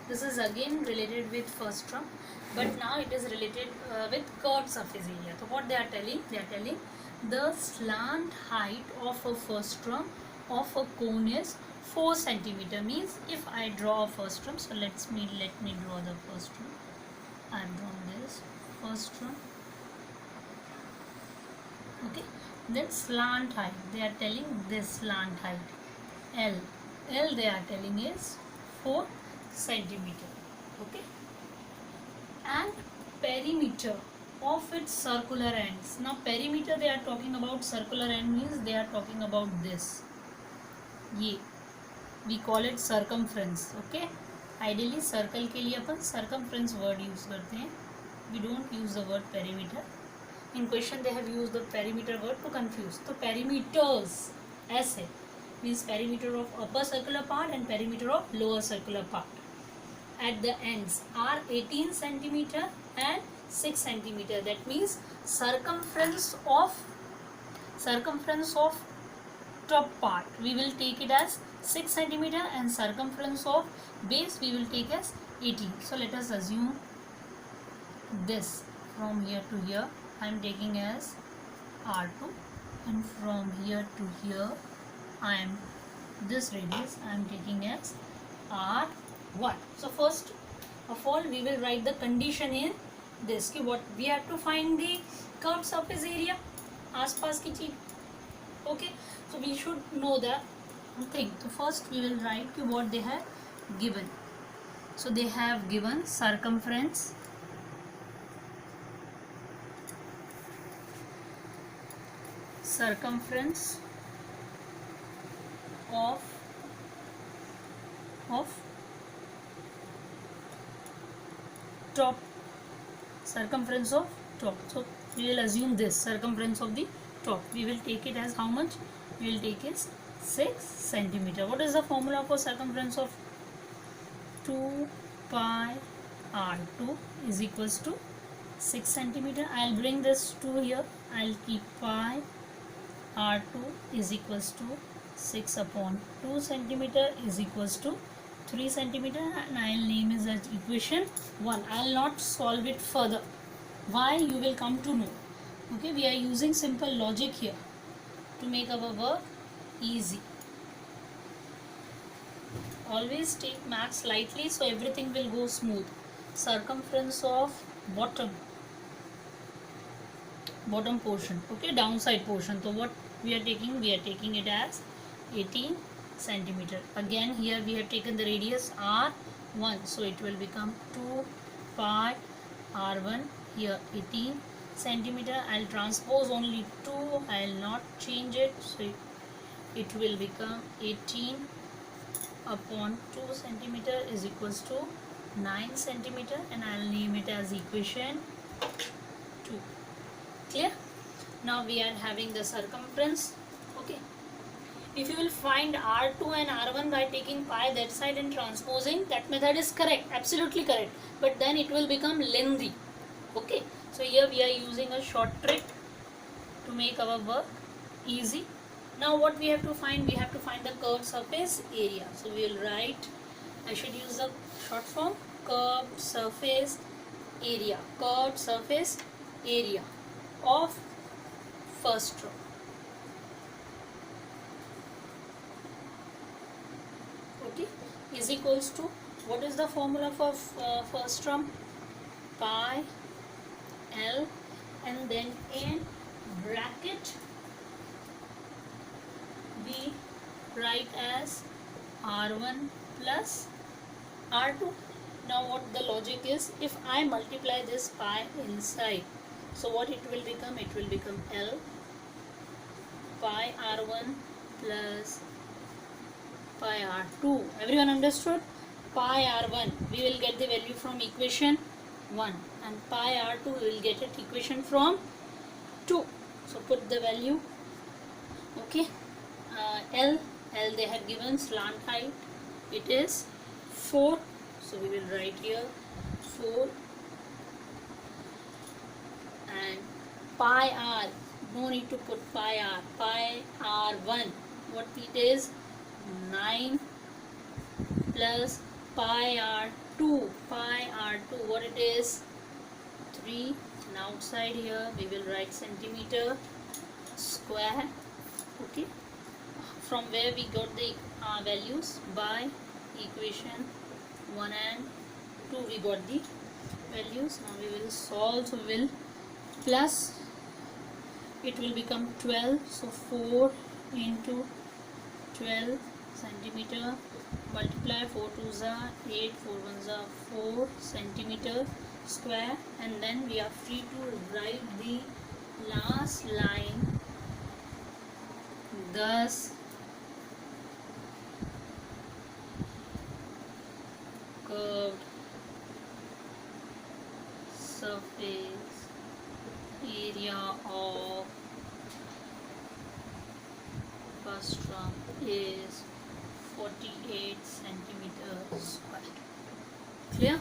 This is again related with first term, but now it is related with curved surface area. So what they are telling? They are telling the slant height of a first term of a cone is 4 centimeter. Means if I draw a first term, so let me draw the first term. I have drawn this first term. Okay, then slant height, they are telling this slant height L they are telling is 4 centimeter. Okay, and perimeter of its circular ends. Now perimeter they are talking about, circular end means they are talking about this, ये we call it circumference. Okay, ideally circle के लिए अपन circumference word use करते हैं, we don't use the word perimeter. In question they have used the perimeter word to confuse. So perimeters ऐसे means perimeter of upper circular part and perimeter of lower circular part at the ends are 18 centimeter and 6 centimeter. That means circumference of top part we will take it as 6 centimeter and circumference of base we will take as 18. So let us assume this from here to here I am taking as R2, and from here to here I am this radius I am taking as R1. So first of all we will write the condition in this कि what we have to find the curved surface area, आसपास की चीज. Okay, so we should know that thing. So first we will write कि what they have given. So they have given circumference of top, circumference of top. So we will assume this circumference of the top, we will take it as how much? We will take it 6 centimeter. What is the formula for circumference of 2 pi r2 is equals to 6 centimeter. I will bring this 2 here, I will keep pi r2 is equals to 6 upon 2 centimeter is equals to 3 centimeter, and I will name it as equation 1. I will not solve it further. Why? You will come to know. Okay, we are using simple logic here to make our work easy. Always take maths lightly so everything will go smooth. Circumference of bottom portion, okay, downside portion. So what we are taking it as 18 centimeter. Again here we have taken the radius r1, so it will become 2 pi r1, here 18 centimeter. I'll transpose only 2, I'll not change it, so it will become 18 upon 2 centimeter is equals to 9 centimeter, and I'll name it as equation 2. Clear? Now we are having the circumference. Okay, if you will find r2 and r1 by taking pi that side and transposing, that method is correct, absolutely correct, but then it will become lengthy. Okay, so here we are using a short trick to make our work easy. Now what we have to find? We have to find the curved surface area. So we will write, I should use the short form, curved surface area. Curved surface area of first row. Okay, is equals to, what is the formula for first term? Pi L, and then in bracket we write as r1 plus r2. Now what the logic is, if I multiply this pi inside, so what it will become? It will become L pi r1 plus pi r2. Everyone understood? Pi r1 we will get the value from equation 1, and pi r2 we will get it equation from 2. So put the value. Okay, L they have given slant height, it is 4, so we will write here 4, and pi r, no need to put pi r1, what it is 9 plus pi r2, what it is, 3, and outside here we will write centimeter square. Okay, from where we got the values, by equation 1 and 2 we got the values. Now we will solve. So we will plus, it will become 12, so 4 into 12 centimeter, multiply 4 2s are 8, 4 1s are 4 centimeter square, and then we are free to write the last line. Thus curved surface area of first drum is 48 centimeters square. Clear?